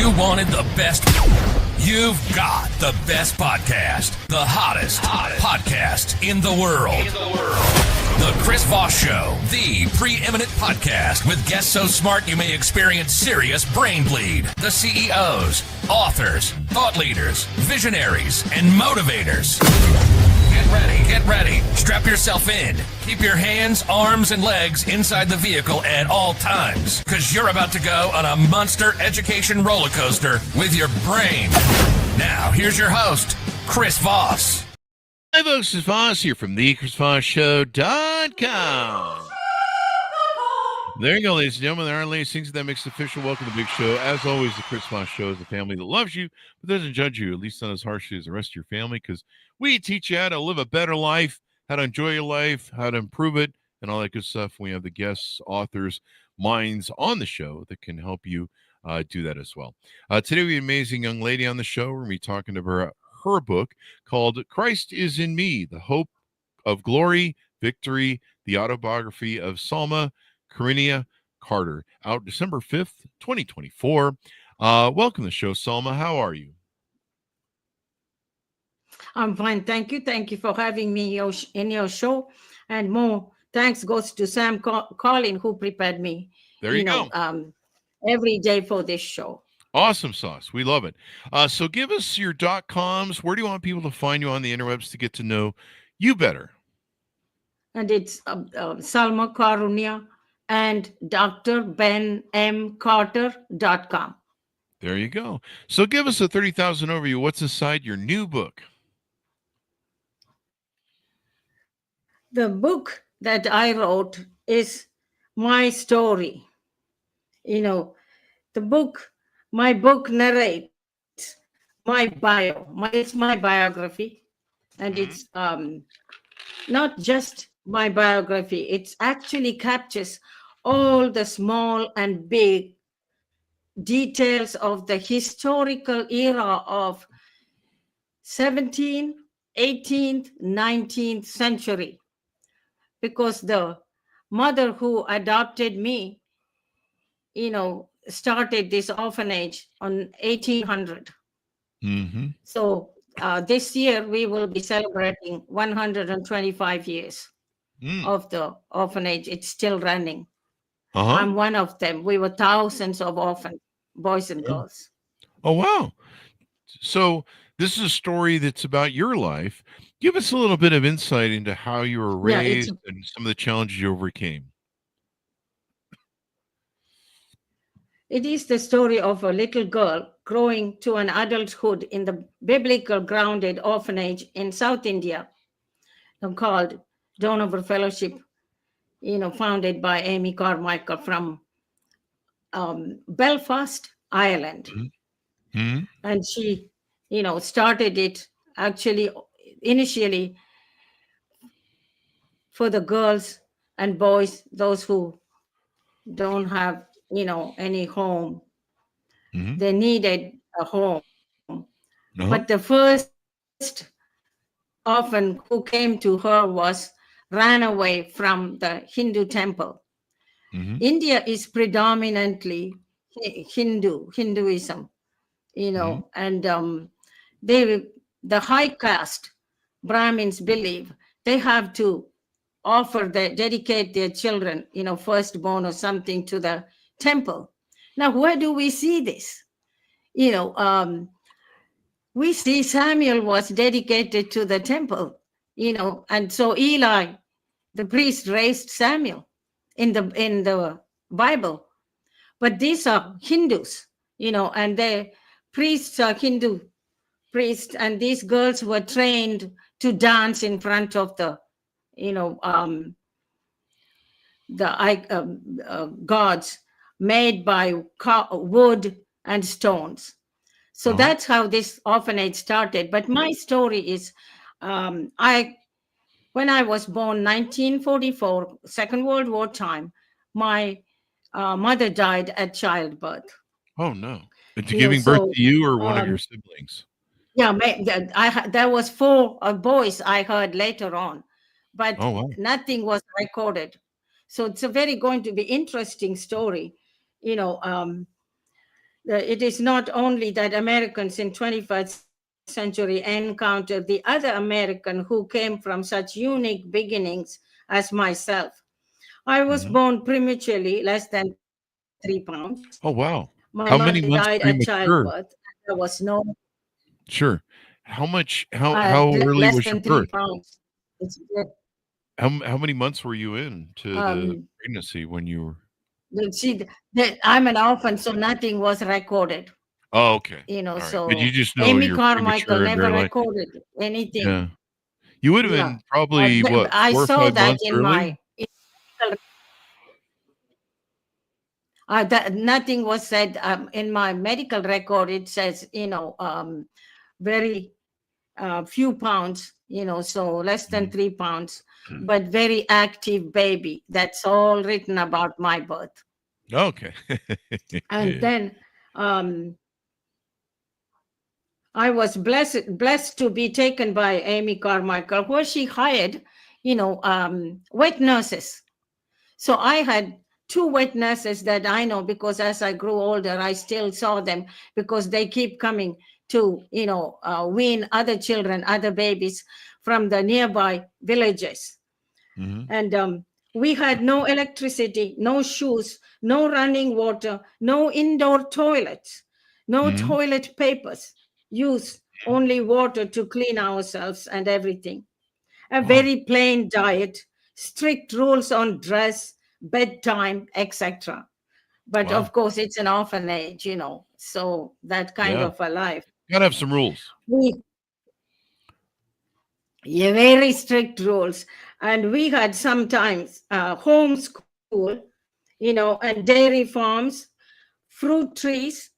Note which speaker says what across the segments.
Speaker 1: You wanted the best. You've got the best podcast. The hottest podcast in the world. The Chris Voss Show, the preeminent podcast with guests so smart you may experience serious brain bleed. The CEOs, authors, thought leaders, visionaries, and motivators. Get ready. Strap yourself in. Keep your hands, arms, and legs inside the vehicle at all times, because you're about to go on a monster education roller coaster with your brain. Now, here's your host, Chris Voss.
Speaker 2: Hi, folks. Chris Voss here from the ChrisVossShow.com. There you go, ladies and gentlemen. There are ladies things that makes it official. Welcome to the big show. As always, the Chris Voss Show is the family that loves you, but doesn't judge you, at least not as harshly as the rest of your family, because we teach you how to live a better life, how to enjoy your life, how to improve it, and all that good stuff. We have the guests, authors, minds on the show that can help you do that as well. Today, we have an amazing young lady on the show. We're going to be talking about her book called Christ is in Me, The Hope of Glory, Victory, the autobiography of Salma Carunia Carter, out December 5th, 2024. Welcome to the show, Salma. How are you?
Speaker 3: I'm fine. Thank you. Thank you for having me in your show. And more thanks goes to Sam Collin, who prepared me.
Speaker 2: There you go.
Speaker 3: Every day for this show.
Speaker 2: Awesome sauce. We love it. So give us your .coms. Where do you want people to find you on the interwebs to get to know you better?
Speaker 3: And it's Salma Carunia and drbenmcarter.com.
Speaker 2: There you go. So give us a 30,000 overview. What's inside your new book?
Speaker 3: The book that I wrote is my story. My book narrates my bio. It's my biography. And it's not just my biography. It actually captures all the small and big details of the historical era of 17th, 18th, 19th century. Because the mother who adopted me, started this orphanage on 1800.
Speaker 2: Mm-hmm.
Speaker 3: So this year we will be celebrating 125 years of the orphanage. It's still running. I'm one of them. We were thousands of orphan boys and girls.
Speaker 2: Oh, wow. So this is a story that's about your life. Give us a little bit of insight into how you were raised and some of the challenges you overcame.
Speaker 3: It is the story of a little girl growing to an adulthood in the biblical grounded orphanage in South India called Donover Fellowship, founded by Amy Carmichael from Belfast, Ireland.
Speaker 2: Mm-hmm.
Speaker 3: And she, started it actually initially for the girls and boys, those who don't have any home.
Speaker 2: Mm-hmm.
Speaker 3: They needed a home. But the first orphan who came to her ran away from the Hindu temple.
Speaker 2: Mm-hmm.
Speaker 3: India is predominantly Hinduism, and the high caste Brahmins believe they have to dedicate their children, firstborn or something to the temple. Now, where do we see this? We see Samuel was dedicated to the temple, and so Eli, the priest, raised Samuel in the Bible. But these are Hindus, and the priests are Hindu priests, and these girls were trained to dance in front of the gods made by wood and stones. So that's how this orphanage started. But my story is, when I was born, 1944, Second World War time, my mother died at childbirth.
Speaker 2: Oh, no. Giving birth to you or one of your siblings?
Speaker 3: Yeah, there was 4 boys I heard later on, but nothing was recorded. So it's going to be interesting story. it is not only that Americans in 21st century encountered the other American who came from such unique beginnings as myself. I was
Speaker 2: Hmm.
Speaker 3: born prematurely, less than 3 pounds.
Speaker 2: Oh,
Speaker 3: My
Speaker 2: wow.
Speaker 3: mother
Speaker 2: How
Speaker 3: died
Speaker 2: many
Speaker 3: at
Speaker 2: months
Speaker 3: childbirth.
Speaker 2: premature?
Speaker 3: There was no
Speaker 2: Sure. How much? How
Speaker 3: less
Speaker 2: early
Speaker 3: than
Speaker 2: was your
Speaker 3: 3
Speaker 2: birth?
Speaker 3: pounds. It's
Speaker 2: How many months were you into the
Speaker 3: um,
Speaker 2: pregnancy when you were?
Speaker 3: see, I'm an orphan, so nothing was recorded.
Speaker 2: Oh, okay. All right. But you
Speaker 3: So
Speaker 2: just know
Speaker 3: Amy
Speaker 2: you're
Speaker 3: Carmichael
Speaker 2: premature and
Speaker 3: never
Speaker 2: very likely.
Speaker 3: recorded anything.
Speaker 2: Yeah. You would have
Speaker 3: Yeah,
Speaker 2: been probably what,
Speaker 3: I
Speaker 2: 4 or
Speaker 3: saw
Speaker 2: 5
Speaker 3: that
Speaker 2: months
Speaker 3: in
Speaker 2: early?
Speaker 3: my. That nothing was said in my medical record. It says, very few pounds, so less than
Speaker 2: Mhm.
Speaker 3: 3 pounds, but very active baby. That's all written about my birth.
Speaker 2: Okay.
Speaker 3: And then um, I was blessed to be taken by Amy Carmichael, where she hired, wet nurses. So I had two wet nurses that I know because as I grew older, I still saw them because they keep coming to, wean other children, other babies from the nearby villages.
Speaker 2: Hmm.
Speaker 3: And we had no electricity, no shoes, no running water, no indoor toilets, no
Speaker 2: Hmm.
Speaker 3: toilet papers, use only water to clean ourselves and everything. A
Speaker 2: Wow.
Speaker 3: very plain diet, strict rules on dress, bedtime, etc. But
Speaker 2: Wow.
Speaker 3: of course, it's an orphanage, so that kind
Speaker 2: Yeah.
Speaker 3: of a life.
Speaker 2: Gotta have some rules.
Speaker 3: We, yeah, very strict rules. And we had sometimes homeschool, and dairy farms, fruit trees,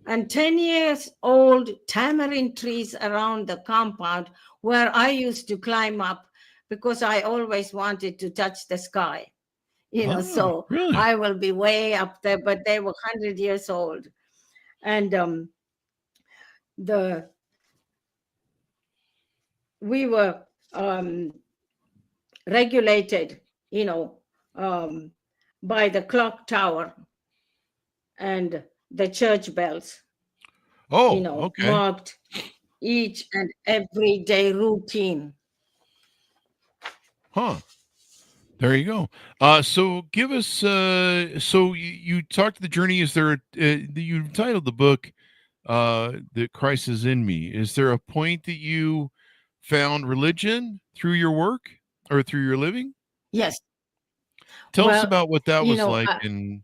Speaker 3: and 10 years old tamarind trees around the compound where I used to climb up because I always wanted to touch the sky.
Speaker 2: Oh,
Speaker 3: So
Speaker 2: really?
Speaker 3: I will be way up there, but they were 100 years old. And the we were regulated, you know, um, by the clock tower and the church bells,
Speaker 2: Oh, okay.
Speaker 3: marked each and every day routine.
Speaker 2: Huh. There you go. So give us. So you talked the journey. Is there? You titled the book, "That Christ is in Me." Is there a point that you found religion through your work or through your living?
Speaker 3: Yes.
Speaker 2: Tell us
Speaker 3: Well,
Speaker 2: about what that
Speaker 3: you
Speaker 2: was
Speaker 3: know,
Speaker 2: like.
Speaker 3: I,
Speaker 2: And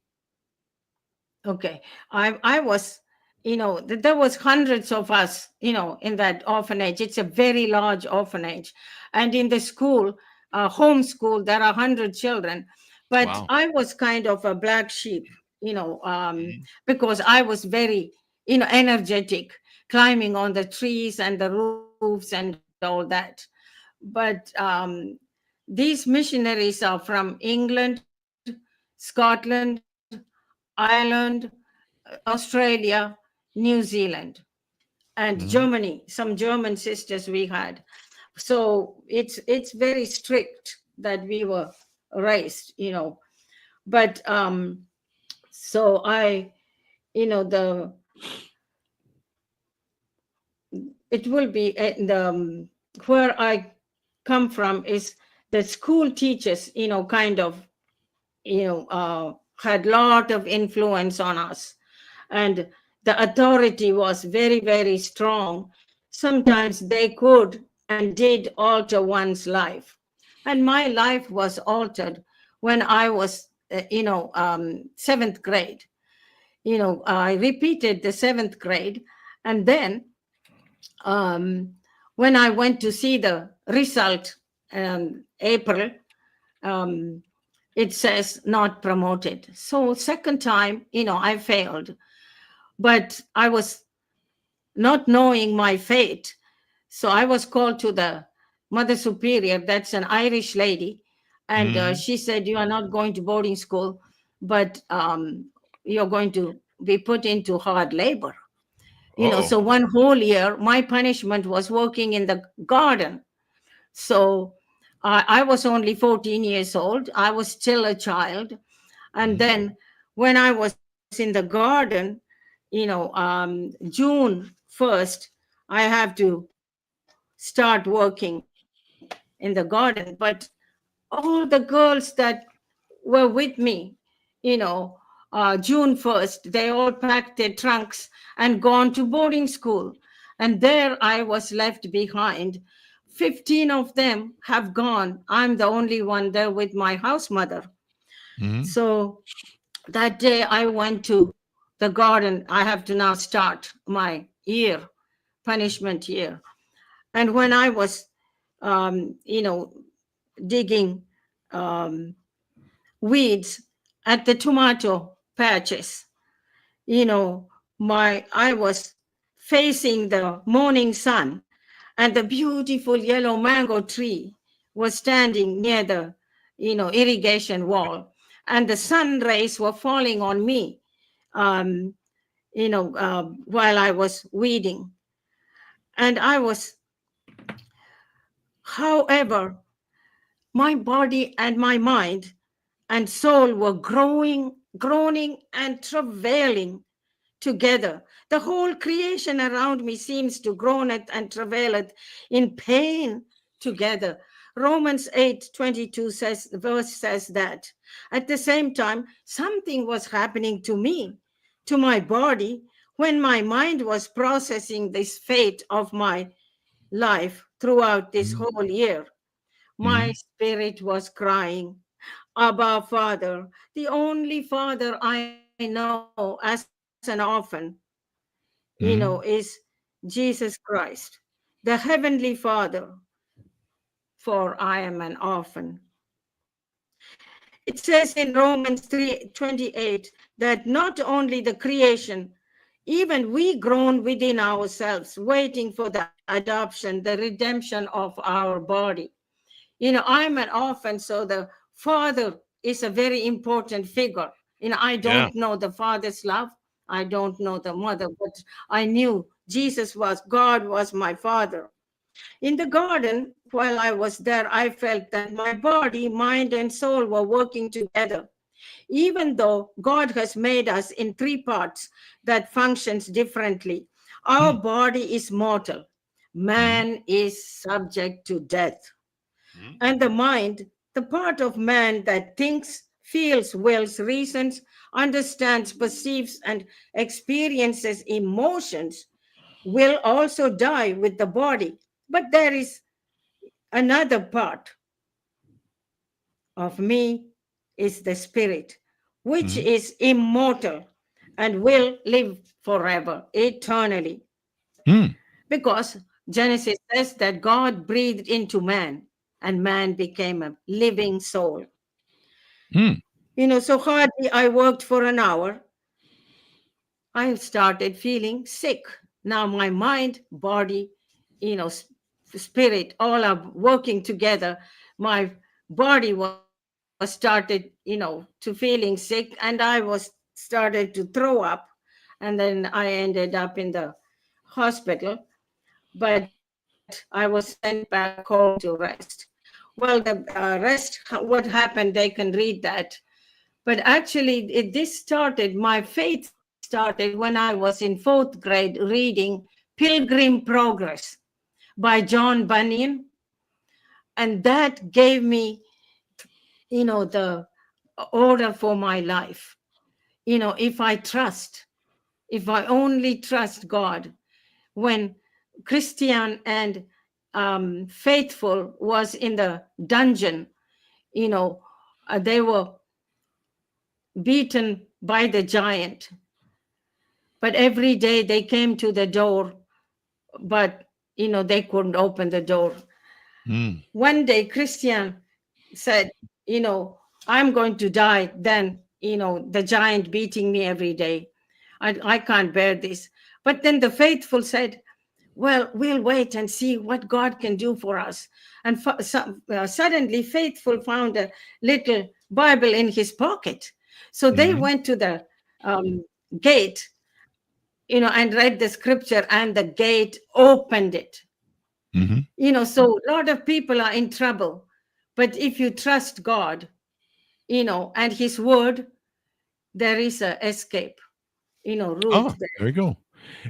Speaker 3: okay. I was, there was hundreds of us, in that orphanage. It's a very large orphanage. And in the school, homeschool, there are 100 children. But
Speaker 2: wow.
Speaker 3: I was kind of a black sheep,
Speaker 2: Mhm.
Speaker 3: because I was very, energetic, climbing on the trees and the roofs and all that. But these missionaries are from England, Scotland, Ireland, Australia, New Zealand, and
Speaker 2: Mhm.
Speaker 3: Germany. Some German sisters we had. So it's very strict that we were raised, But so I, the it will be where I come from is the school teachers, kind of, had lot of influence on us, and the authority was very, very strong. Sometimes they could and did alter one's life, and my life was altered when I was, seventh grade. I repeated the seventh grade, and then um, when I went to see the result, April, um, it says not promoted. So second time, I failed, but I was not knowing my fate. So I was called to the Mother Superior, that's an Irish lady, and
Speaker 2: Mhm.
Speaker 3: she said, "You are not going to boarding school, but you're going to be put into hard labor."
Speaker 2: Uh-oh.
Speaker 3: So one whole year, my punishment was working in the garden. So I was only 14 years old. I was still a child. And
Speaker 2: Mhm.
Speaker 3: then when I was in the garden, June 1st, I have to start working in the garden. But all the girls that were with me, June 1st, they all packed their trunks and gone to boarding school. And there I was left behind. 15 of them have gone. I'm the only one there with my house mother.
Speaker 2: Mhm.
Speaker 3: So that day I went to the garden. I have to now start my year, punishment year. And when I was, digging um, weeds at the tomato patches, I was facing the morning sun, and the beautiful yellow mango tree was standing near the irrigation wall, and the sun rays were falling on me, um, while I was weeding. And however, my body and my mind and soul were groaning and travailing together. The whole creation around me seems to groan and travaileth in pain together. Romans 8:22 says, the verse says that. At the same time, something was happening to me, to my body, when my mind was processing this fate of my life throughout this
Speaker 2: Mhm.
Speaker 3: whole year. My
Speaker 2: Mhm.
Speaker 3: spirit was crying, Abba, Father, the only Father I know as an orphan, is
Speaker 2: Mhm.
Speaker 3: Jesus Christ, the Heavenly Father, for I am an orphan. It says in Romans 3:28 that not only the creation, even we groan within ourselves, waiting for the adoption, the redemption of our body. I'm an orphan, so the father is a very important figure. I
Speaker 2: Yeah.
Speaker 3: don't know the father's love. I don't know the mother, but I knew God was my father. In the garden, while I was there, I felt that my body, mind, and soul were working together. Even though God has made us in three parts that functions differently, our
Speaker 2: Mm.
Speaker 3: body is mortal.
Speaker 2: Mhm.
Speaker 3: Man is subject to death.
Speaker 2: Mhm.
Speaker 3: And the mind, the part of man that thinks, feels, wills, reasons, understands, perceives, and experiences emotions, will also die with the body. But there is another part of me, is the spirit, which
Speaker 2: Mhm.
Speaker 3: is immortal and will live forever, eternally.
Speaker 2: Mm.
Speaker 3: Because Genesis says that God breathed into man and man became a living soul.
Speaker 2: Mm.
Speaker 3: So hardly I worked for an hour, I started feeling sick. Now my mind, body, spirit, all are working together. My body was started to feeling sick, and I was started to throw up, and then I ended up in the hospital. But I was sent back home to rest. Well, the what happened, they can read that. But actually, my faith started when I was in fourth grade reading Pilgrim Progress by John Bunyan. And that gave me, the order for my life. If I only trust God. When Christian and Faithful was in the dungeon, you know, they were beaten by the giant. But every day they came to the door, but they couldn't open the door.
Speaker 2: Mm.
Speaker 3: One day Christian said, I'm going to die, then the giant beating me every day. I can't bear this. But then the Faithful said, well, we'll wait and see what God can do for us. And suddenly Faithful found a little Bible in his pocket. So they
Speaker 2: Mhm.
Speaker 3: went to the gate, and read the scripture, and the gate opened it.
Speaker 2: Mhm.
Speaker 3: So a lot of people are in trouble. But if you trust God, and his word, there is a escape. root
Speaker 2: Oh,
Speaker 3: there.
Speaker 2: there you go.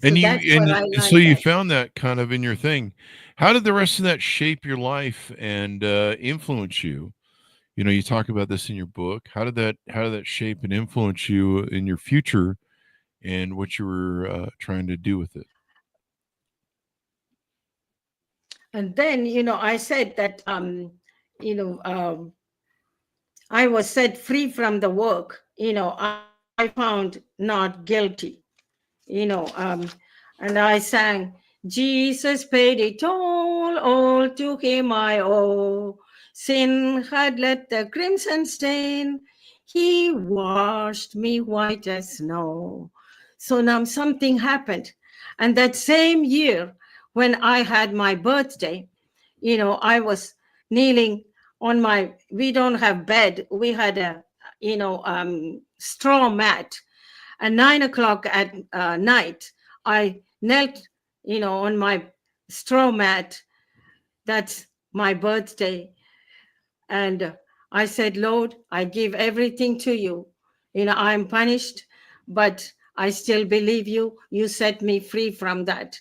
Speaker 3: So
Speaker 2: And
Speaker 3: that's where I
Speaker 2: so
Speaker 3: learned
Speaker 2: you
Speaker 3: that.
Speaker 2: found that kind of in your thing. How did the rest of that shape your life and influence you? You talk about this in your book. How did that shape and influence you in your future and what you were trying to do with it?
Speaker 3: And then, I said that, you know, um, I was set free from the work. I found not guilty, you know, um, and I sang, Jesus paid it all to him I owe. Sin had let the crimson stain, he washed me white as snow. So now something happened. And that same year, when I had my birthday, I was kneeling on we don't have bed. We had a, straw mat. At 9 o'clock at night, I knelt, on my straw mat. That's my birthday. And I said, Lord, I give everything to you. I'm punished, but I still believe you. You set me free from that.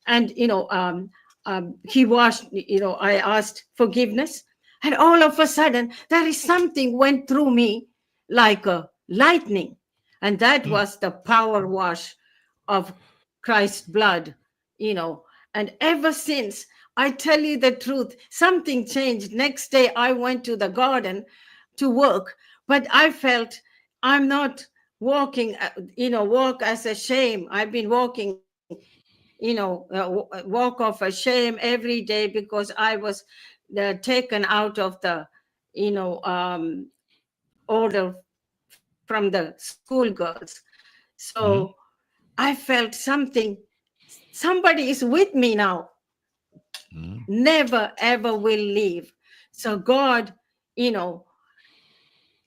Speaker 3: And, he washed, I asked forgiveness. And all of a sudden, there is something went through me like a lightning. And that
Speaker 2: Hmm.
Speaker 3: was the power wash of Christ's blood, And ever since, I tell you the truth, something changed. Next day, I went to the garden to work, but I felt I'm not walking, walk as a shame. I've been walking, walk of a shame every day because I was taken out of the, order from the schoolgirls. So
Speaker 2: Hmm.
Speaker 3: I felt something, somebody is with me now,
Speaker 2: Hmm.
Speaker 3: never ever will leave. So God, you know,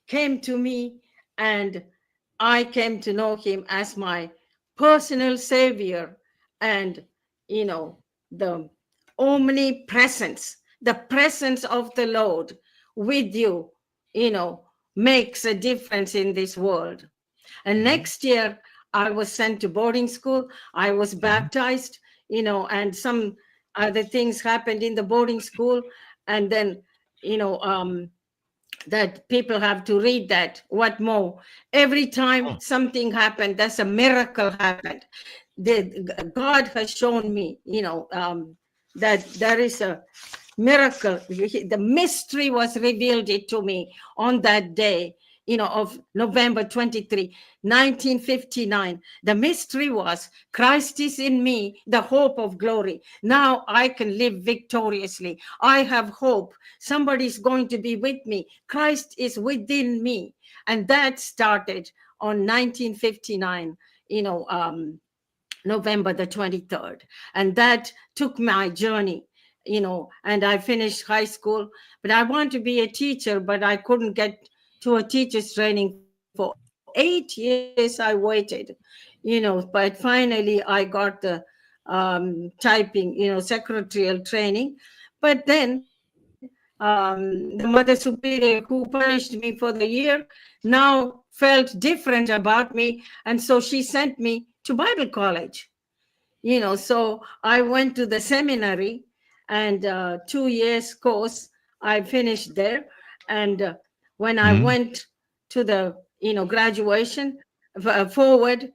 Speaker 3: came to me, and I came to know him as my personal savior. And, the omnipresence, the presence of the Lord with you, you know, makes a difference in this world. And
Speaker 2: Hmm.
Speaker 3: next year, I was sent to boarding school. I was
Speaker 2: Hmm.
Speaker 3: baptized, and some other things happened in the boarding school. And then, you know, um, that people have to read that. What more? Every time
Speaker 2: Oh.
Speaker 3: something happened, there's a miracle happened. God has shown me, that there is a miracle. The mystery was revealed it to me on that day, of November 23, 1959. The mystery was Christ is in me, the hope of glory. Now I can live victoriously. I have hope. Somebody's going to be with me. Christ is within me. And that started on 1959, November the 23rd. And that took my journey, and I finished high school. But I want to be a teacher, but I couldn't get to a teacher's training for 8 years. I waited, but finally I got the typing, secretarial training. But then the mother superior who punished me for the year now felt different about me. And so she sent me to Bible college. So I went to the seminary, and 2 years course I finished there. And when I
Speaker 2: Hmm.
Speaker 3: went to the graduation forward,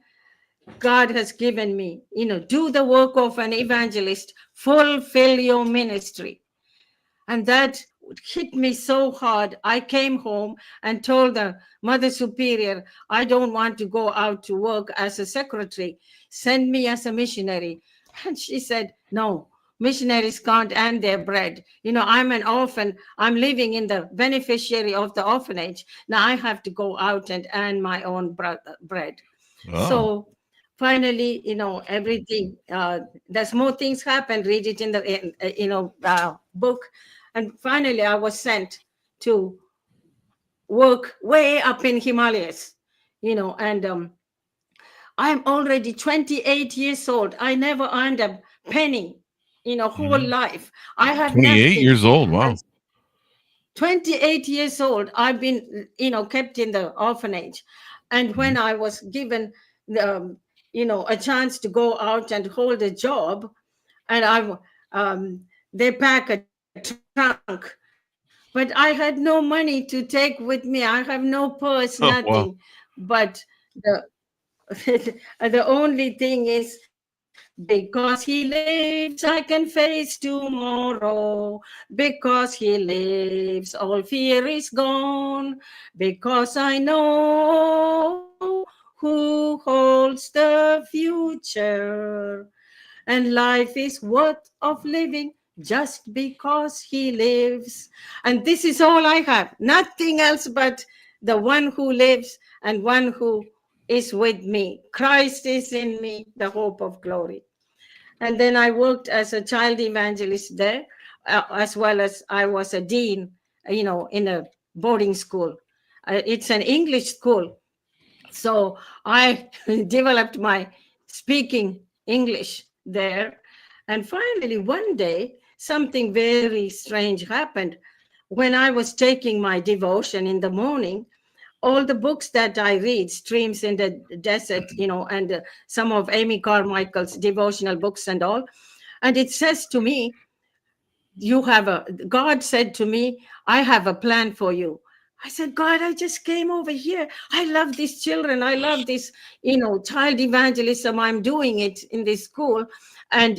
Speaker 3: God has given me, do the work of an evangelist, fulfill your ministry. And that hit me so hard. I came home and told the mother superior, I don't want to go out to work as a secretary. Send me as a missionary. And she said, no, missionaries can't earn their bread. I'm an orphan. I'm living in the beneficiary of the orphanage. Now I have to go out and earn my own bread.
Speaker 2: Oh.
Speaker 3: So finally, everything, there's more things happen. Read it in the book. And finally I was sent to work way up in Himalayas, and I'm already 28 years old. I never earned a penny in a whole
Speaker 2: Hmm.
Speaker 3: life. I have
Speaker 2: 28
Speaker 3: nothing.
Speaker 2: years old.
Speaker 3: And
Speaker 2: Wow.
Speaker 3: 28 years old, I've been, kept in the orphanage. And when I was given the, a chance to go out and hold a job, and they pack a trunk, but I had no money to take with me. I have no purse, nothing.
Speaker 2: Oh, wow.
Speaker 3: But the the only thing is, because he lives, I can face tomorrow. Because he lives, all fear is gone. Because I know who holds the future. And life is worth of living just because he lives. And this is all I have. Nothing else but the one who lives and one who is with me. Christ is in me, the hope of glory. And then I worked as a child evangelist there, as well as I was a dean, in a boarding school. It's an English school. So I developed my speaking English there. And finally, one day, something very strange happened. When I was taking my devotion in the morning, all the books that I read, Streams in the Desert, and some of Amy Carmichael's devotional books and all. And it says to me, God said to me, I have a plan for you. I said, God, I just came over here. I love these children. I love this, child evangelism. I'm doing it in this school. And,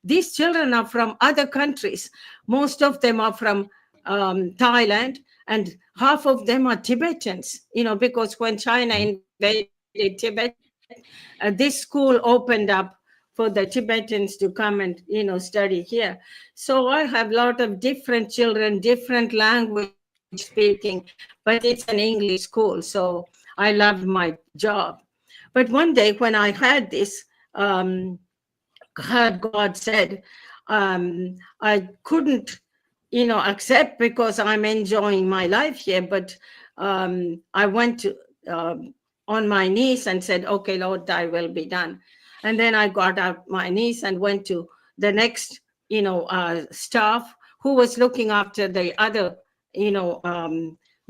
Speaker 3: these children are from other countries. Most of them are from Thailand, and half of them are Tibetans, because when China invaded Tibet, this school opened up for the Tibetans to come and, study here. So I have a lot of different children, different language speaking, but it's an English school. So I loved my job. But one day when I had this, heard God said, I couldn't, accept because I'm enjoying my life here. But I went to, on my knees and said, okay, Lord, thy will be done. And then I got out my knees and went to the next, staff who was looking after the other,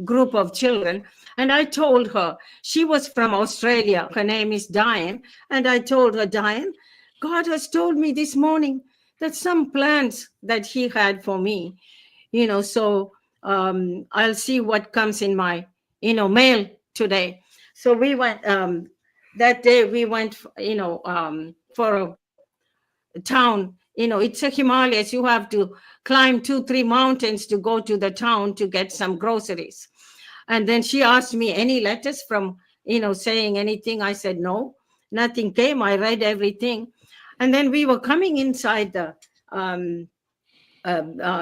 Speaker 3: group of children. And I told her, she was from Australia. Her name is Diane. And I told her, Diane, God has told me this morning that some plans that he had for me, so I'll see what comes in my, mail today. So we went, that day we went, for a town, it's a Himalayas. You have to climb 2-3 mountains to go to the town to get some groceries. And then she asked me, any letters from, saying anything? I said, no, nothing came. I read everything. And then we were coming inside the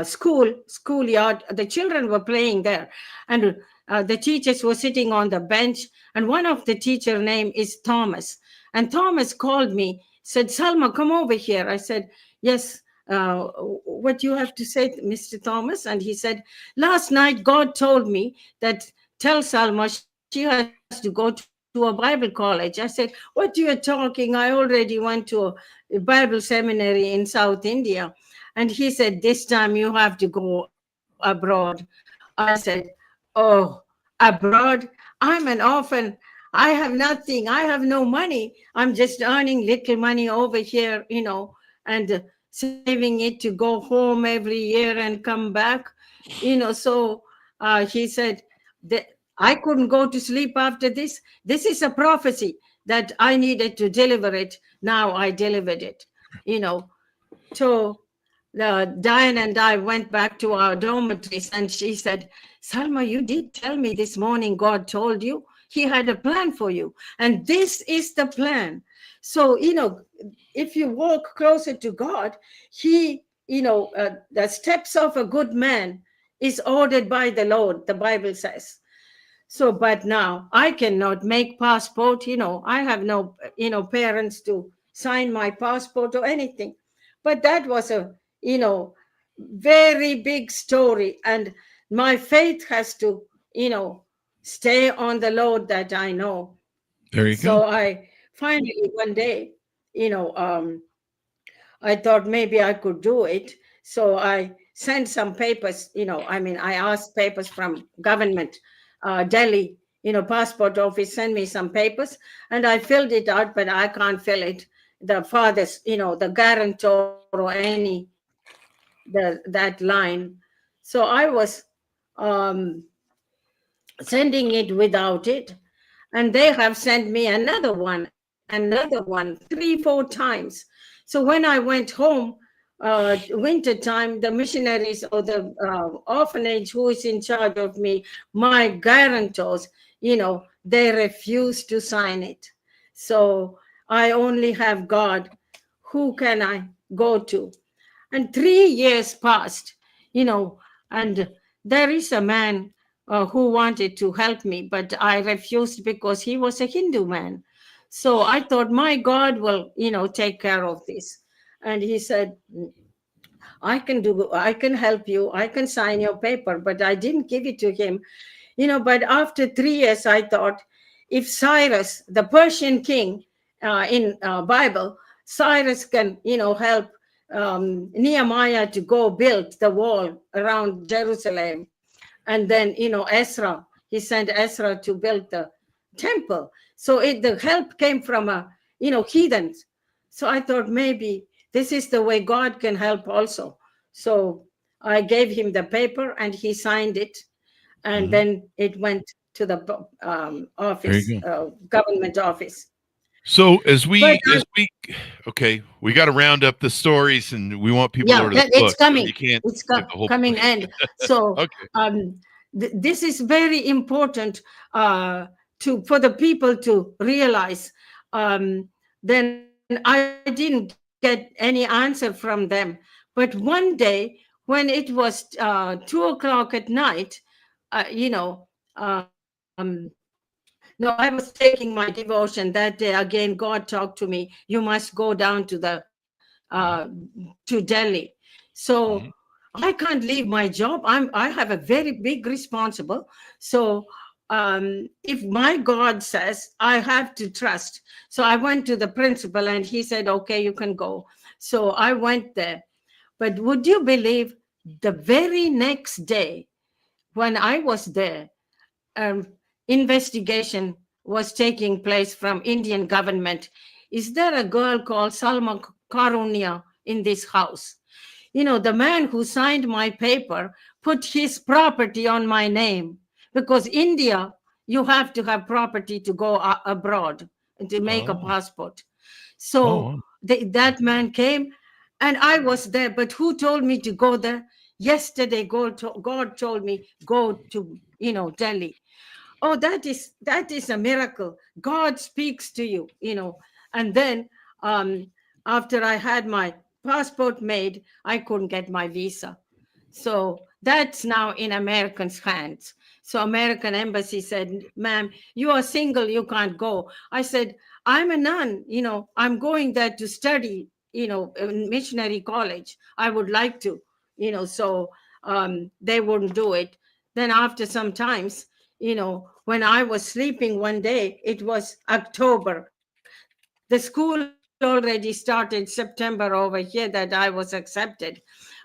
Speaker 3: schoolyard. The children were playing there, and the teachers were sitting on the bench. And one of the teacher name is Thomas. And Thomas called me, said, Salma, come over here. I said, yes. What do you have to say, Mr. Thomas? And he said, last night God told me that tell Salma she has to go to a Bible college. I said, what are you talking? I already went to a Bible seminary in South India. And he said, this time you have to go abroad. I said, oh, abroad? I'm an orphan. I have nothing. I have no money. I'm just earning little money over here, and saving it to go home every year and come back, So he said, I couldn't go to sleep after this. This is a prophecy that I needed to deliver it. Now I delivered it, So Diane and I went back to our dormitories, and she said, Salma, you did tell me this morning God told you he had a plan for you. And this is the plan. So, if you walk closer to God, he, the steps of a good man is ordered by the Lord, the Bible says. So, but now I cannot make passport, I have no, parents to sign my passport or anything. But that was a, very big story. And my faith has to, stay on the Lord that I know.
Speaker 2: There you
Speaker 3: So
Speaker 2: go.
Speaker 3: I finally one day, I thought maybe I could do it. So I sent some papers, I asked papers from government, Delhi, passport office sent me some papers, and I filled it out, but I can't fill it. The father's, the guarantor or any that line. So I was um, sending it without it, and they have sent me another one, 3-4 times. So when I went home, winter time, the missionaries or the orphanage who is in charge of me, my guarantors, they refused to sign it. So I only have God. Who can I go to? And 3 years passed, and there is a man who wanted to help me, but I refused because he was a Hindu man. So I thought, my God will, take care of this. And he said, I can help you. I can sign your paper, but I didn't give it to him. But after 3 years, I thought, if Cyrus, the Persian king in Bible, Cyrus can, help Nehemiah to go build the wall around Jerusalem. And then, Ezra, he sent Ezra to build the temple. So the help came from, heathens. So I thought maybe this is the way God can help also. So I gave him the paper and he signed it. And then it went to the office, government office.
Speaker 2: So we got to round up the stories, and we want people to order the book.
Speaker 3: It's coming.
Speaker 2: You can't
Speaker 3: it's coming end. So this is very important for the people to realize. Then I didn't get any answer from them. But one day when it was 2:00 at night, no, I was taking my devotion that day. Again, God talked to me. You must go down to Delhi. So I can't leave my job. I have a very big responsible. So if my God says, I have to trust. So I went to the principal and he said, okay, you can go. So I went there. But would you believe the very next day when I was there, investigation was taking place from Indian government. Is there a girl called Salma Carunia in this house? The man who signed my paper put his property on my name, because India, you have to have property to go abroad and to make a passport. So that man came and I was there. But who told me to go there? Yesterday, God told me, go to, Delhi. Oh, that is a miracle. God speaks to you, And then after I had my passport made, I couldn't get my visa. So that's now in Americans' hands. So American embassy said, ma'am, you are single, you can't go. I said, I'm a nun, I'm going there to study, in missionary college. I would like to, so they wouldn't do it. Then after some times, when I was sleeping one day, it was October. The school already started September over here that I was accepted.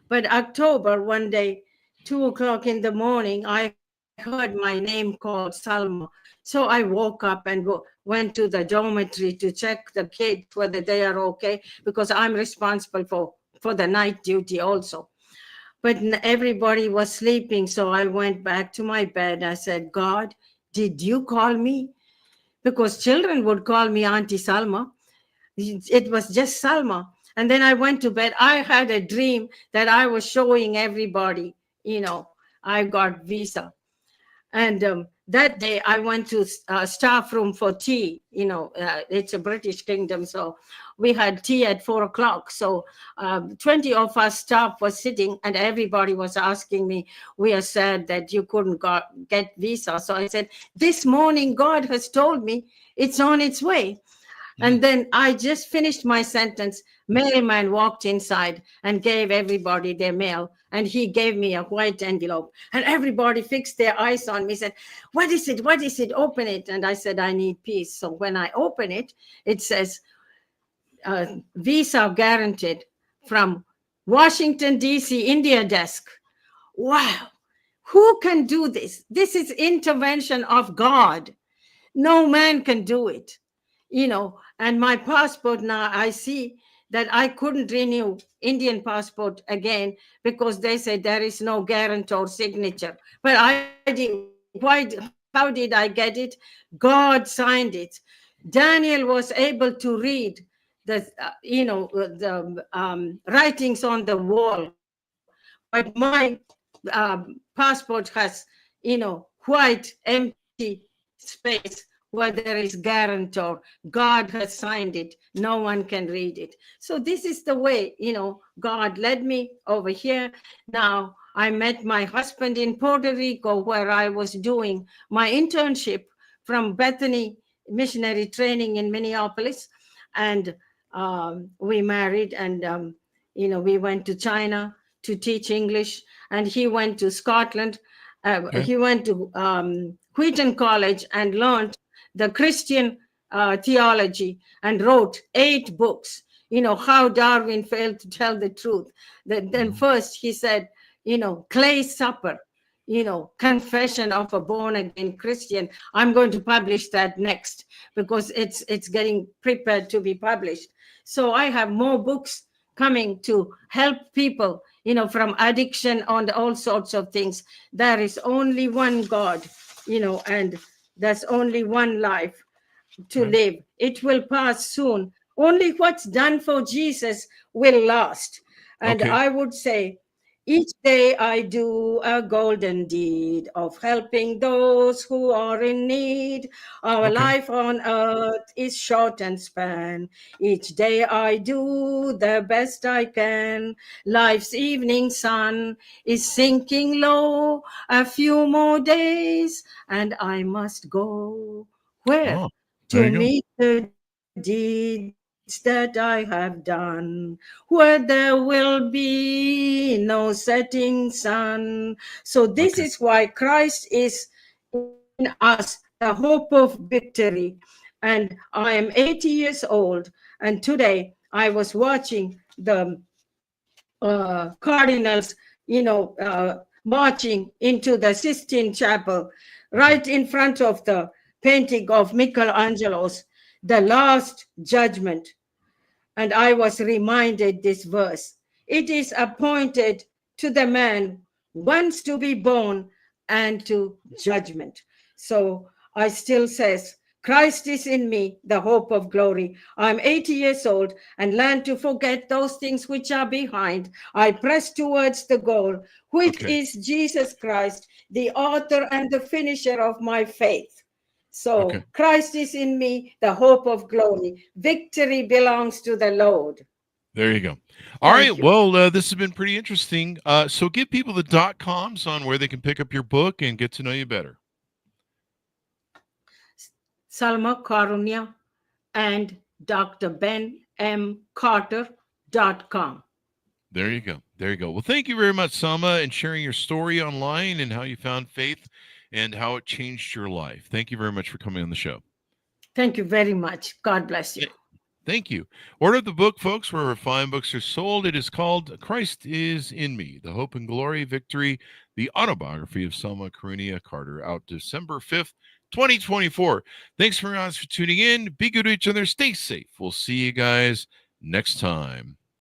Speaker 3: But October, one day, 2:00 in the morning, I heard my name called Salma. So I woke up and went to the dormitory to check the kids whether they are okay, because I'm responsible for the night duty also. But everybody was sleeping, so I went back to my bed. I said, God, did you call me? Because children would call me Auntie Salma. It was just Salma. And then I went to bed. I had a dream that I was showing everybody, I got visa. And that day I went to staff room for tea. It's a British kingdom, so we had tea at 4:00. So 20 of our staff was sitting, and everybody was asking me, we are sad that you couldn't get visa. So I said, this morning God has told me it's on its way. And then I just finished my sentence. Mailman walked inside and gave everybody their mail. And he gave me a white envelope. And everybody fixed their eyes on me, said, what is it? What is it? Open it. And I said, I need peace. So when I open it, it says, visa guaranteed from Washington, D.C., India desk. Wow. Who can do this? This is intervention of God. No man can do it, And my passport now, I see that I couldn't renew Indian passport again because they said there is no guarantor signature. But I did. How did I get it? God signed it. Daniel was able to read the writings on the wall, but my passport has white empty space where there is guarantor. God has signed it. No one can read it. So this is the way, God led me over here. Now I met my husband in Puerto Rico, where I was doing my internship from Bethany Missionary Training in Minneapolis. And we married, and, we went to China to teach English, and he went to Scotland. He went to Wheaton College and learned the Christian theology and wrote 8 books, how Darwin failed to tell the truth. Then first he said, Clay's Supper, Confession of a Born-Again Christian. I'm going to publish that next because it's getting prepared to be published. So I have more books coming to help people, from addiction and all sorts of things. There is only one God, and there's only one life to live. It will pass soon. Only what's done for Jesus will last. And I would say, each day I do a golden deed of helping those who are in need. Our life on earth is short and span. Each day I do the best I can. Life's evening sun is sinking low. A few more days and I must go. Where? To meet the deeds that I have done, where there will be no setting sun. So this is why Christ is in us, the hope of victory. And I am 80 years old, and today I was watching the Cardinals, marching into the Sistine Chapel, right in front of the painting of Michelangelo's The Last Judgment. And I was reminded this verse. It is appointed to the man once to be born and to judgment. So I still says, Christ is in me, the hope of glory. I'm 80 years old and learn to forget those things which are behind. I press towards the goal, which is Jesus Christ, the author and the finisher of my faith. So Christ is in me, the hope of glory. Victory belongs to the Lord.
Speaker 2: There you go. All right. Well, this has been pretty interesting. So give people the .coms on where they can pick up your book and get to know you better.
Speaker 3: Salma Carunia and Dr. Ben M. Carter.com.
Speaker 2: There you go. There you go. Well, thank you very much, Salma, and sharing your story online and how you found faith and how it changed your life. Thank you very much for coming on the show.
Speaker 3: Thank you very much. God bless you.
Speaker 2: Thank you. Order the book, folks, wherever fine books are sold. It is called Christ is in Me, The Hope and Glory, Victory, the autobiography of Salma Carunia Carter, out December 5th, 2024. Thanks for tuning in. Be good to each other. Stay safe. We'll see you guys next time.